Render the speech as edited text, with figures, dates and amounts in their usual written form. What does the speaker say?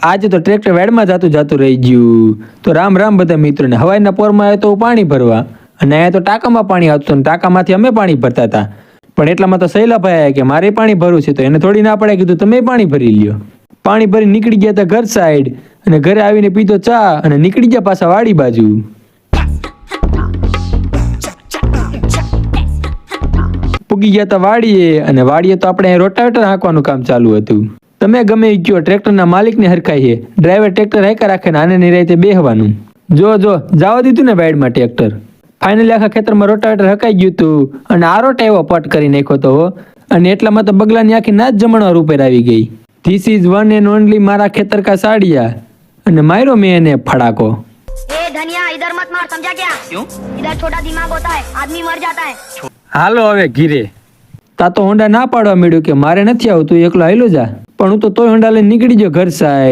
આજે તો ટ્રેક્ટર વેડમાં જાતું જાતું રહી ગયું. તો રામ રામ બધા મિત્રોને. હવાઈના પોરમાં આવ્યો તો પાણી ભરવા, અને અહીંયા તો ટાંકામાં પાણી આવતું અને ટાંકામાંથી અમે પાણી ભરતા હતા. પણ એટલામાં તો શૈલાભાઈ આવ્યા કે મારે પાણી ભરવું છે, તો એને થોડી ના પડે, કીધું તમે પાણી ભરી લ્યો. પાણી ભરી નીકળી ગયા હતા ઘર સાઈડ, અને ઘરે આવીને પીધો ચા અને નીકળી ગયા પાછા વાડી બાજુ. પૂગી ગયા હતા વાડીએ, અને વાડીએ તો આપણે રોટાવેટર હાંકવાનું કામ ચાલુ હતું. તમે ગમે એ કયો, ટ્રેક્ટરના માલિકને હરખાઈ છે. ડ્રાઈવર ટ્રેક્ટર હેકા રાખે ને આને નિરાયતે બેહવાનું. જો જવા દીધું ને વાડમાં ટ્રેક્ટર. ફાઇનલી આખા ખેતરમાં રોટાવેટર હકાઈ ગયું હતું, અને આરોટ એવો પટ કરી નાખ્યો તો. અને એટલામાં તો બગલાની આખી નાચ જમણવાર ઉપર આવી ગઈ. This is one and only મારા ખેતર કા સાડિયા. અને માર્યો મેં એને ફડાકો. ए धनिया इधर मत मार, समझा क्या? क्यों? इधर छोटा दिमाग होता है, आदमी मर जाता है. હાલો હવે ઘીરે. તા તો હોન્ડા ના પાડવા મળ્યું કે મારે નથી આવતું, એકલો હાલ્યો જા. પણ હું તો તોય હોન્ડા લઈને નીકળી ગયો ઘર સાઈડ.